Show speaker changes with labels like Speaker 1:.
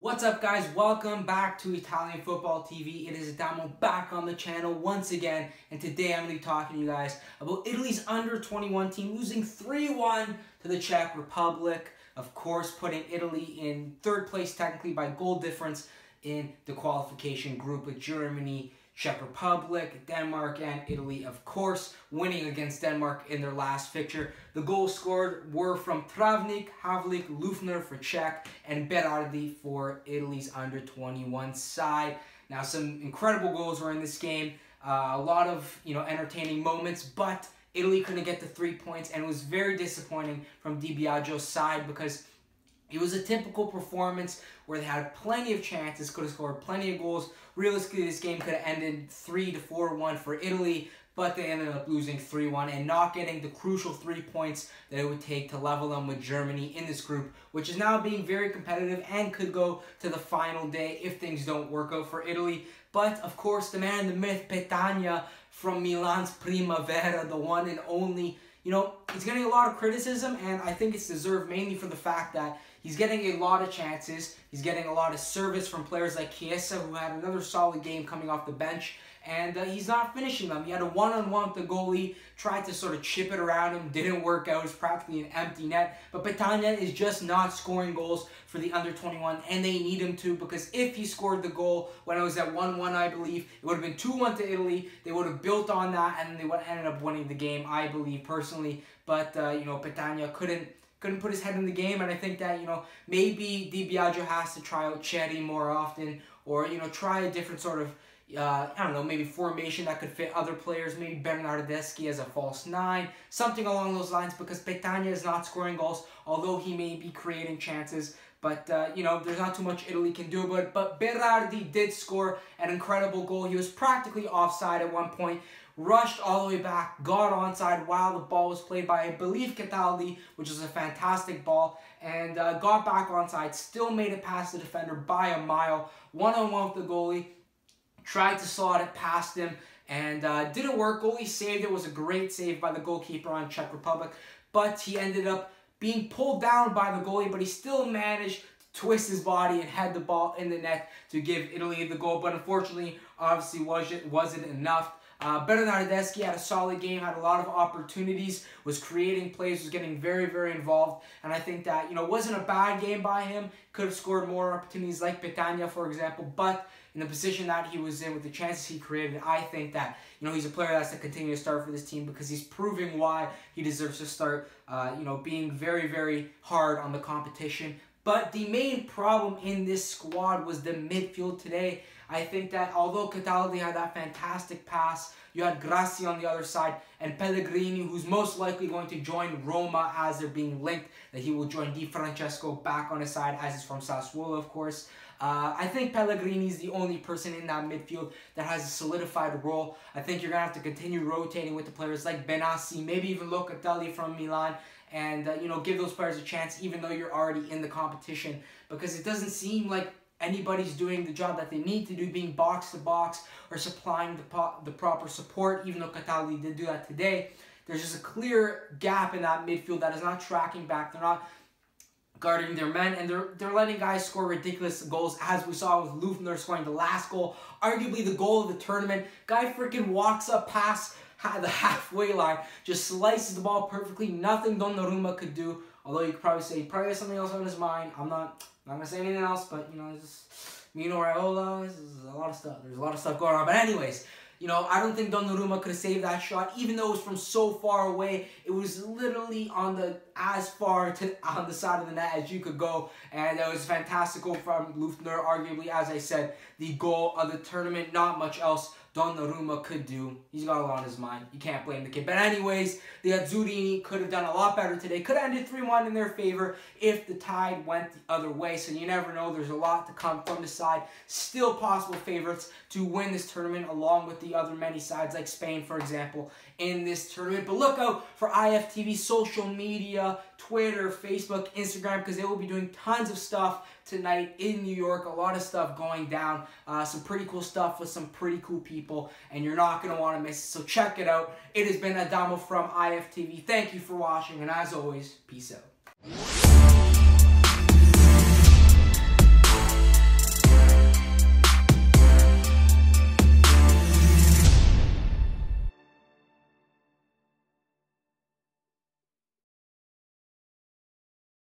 Speaker 1: What's up, guys? Welcome back to Italian Football TV. It is Adamo back on the channel once again, and today I'm going to be talking to you guys about Italy's under-21 team losing 3-1 to the Czech Republic. Of course, putting Italy in third place technically by goal difference in the qualification group with Germany, Czech Republic, Denmark, and Italy, of course, winning against Denmark in their last fixture. The goals scored were from Travnik, Havlik, Lufner for Czech, and Berardi for Italy's under-21 side. Now, some incredible goals were in this game. A lot of entertaining moments, but Italy couldn't get the 3 points, and it was very disappointing from Di Biagio's side because it was a typical performance where they had plenty of chances, could have scored plenty of goals. Realistically, this game could have ended 3-4-1 for Italy, but they ended up losing 3-1 and not getting the crucial 3 points that it would take to level them with Germany in this group, which is now being very competitive and could go to the final day if things don't work out for Italy. But, of course, the man, the myth, Petagna from Milan's Primavera, the one and only, he's getting a lot of criticism, and I think it's deserved mainly for the fact that he's getting a lot of chances. He's getting a lot of service from players like Chiesa, who had another solid game coming off the bench, and he's not finishing them. He had a one-on-one with the goalie, tried to sort of chip it around him, didn't work out. It was practically an empty net. But Petagna is just not scoring goals for the under-21, and they need him to, because if he scored the goal when it was at 1-1, I believe, it would have been 2-1 to Italy. They would have built on that, and they would have ended up winning the game, I believe, personally. But, Petagna couldn't put his head in the game, and I think that, maybe Di Biagio has to try out Cherry more often, or, try a different sort of, I don't know, maybe formation that could fit other players, maybe Bernardeschi as a false 9, something along those lines, because Petagna is not scoring goals, although he may be creating chances. But, there's not too much Italy can do about it. But Berardi did score an incredible goal. He was practically offside at one point, rushed all the way back, got onside while the ball was played by, I believe, Cataldi, which is a fantastic ball, and got back onside, still made it past the defender by a mile, one-on-one with the goalie, tried to slot it past him, and didn't work. Goalie saved it. Was a great save by the goalkeeper on Czech Republic, but he ended up being pulled down by the goalie, but he still managed to twist his body and head the ball in the net to give Italy the goal, but unfortunately, obviously, wasn't enough. Bernardeschi had a solid game, had a lot of opportunities, was creating plays, was getting very, very involved, and I think that, wasn't a bad game by him. Could have scored more opportunities like Petagna, for example, but in the position that he was in with the chances he created, I think that, he's a player that has to continue to start for this team because he's proving why he deserves to start, being very, very hard on the competition. But the main problem in this squad was the midfield today. I think that although Cataldi had that fantastic pass, you had Grassi on the other side, and Pellegrini, who's most likely going to join Roma as they're being linked, that he will join Di Francesco back on his side, as is from Sassuolo, of course. I think Pellegrini is the only person in that midfield that has a solidified role. I think you're going to have to continue rotating with the players like Benassi, maybe even Locatelli from Milan, and, give those players a chance even though you're already in the competition, because it doesn't seem like anybody's doing the job that they need to do, being box-to-box or supplying the proper support, even though Cataldi did do that today. There's just a clear gap in that midfield that is not tracking back. They're not guarding their men, and they're letting guys score ridiculous goals, as we saw with Lufner scoring the last goal, arguably the goal of the tournament. Guy freaking walks up past the halfway line, just slices the ball perfectly. Nothing Donnarumma could do, although you could probably say he probably has something else on his mind. I'm not gonna say anything else, but just Mino Raiola, there's a lot of stuff. There's a lot of stuff going on. But anyways, I don't think Donnarumma could have saved that shot, even though it was from so far away. It was literally as far on the side of the net as you could go, and it was a fantastic goal from Lufner. Arguably, as I said, the goal of the tournament. Not much else Donnarumma could do. He's got a lot on his mind. You can't blame the kid. But anyways, the Azzurrini could have done a lot better today. Could have ended 3-1 in their favor if the tide went the other way. So you never know. There's a lot to come from the side. Still possible favorites to win this tournament, along with the other many sides like Spain, for example, in this tournament. But look out for IFTV social media, Twitter, Facebook, Instagram, because they will be doing tons of stuff tonight in New York. A lot of stuff going down. Some pretty cool stuff with some pretty cool people, and you're not going to want to miss it. So check it out. It has been Adamo from IFTV. Thank you for watching, and as always, peace out.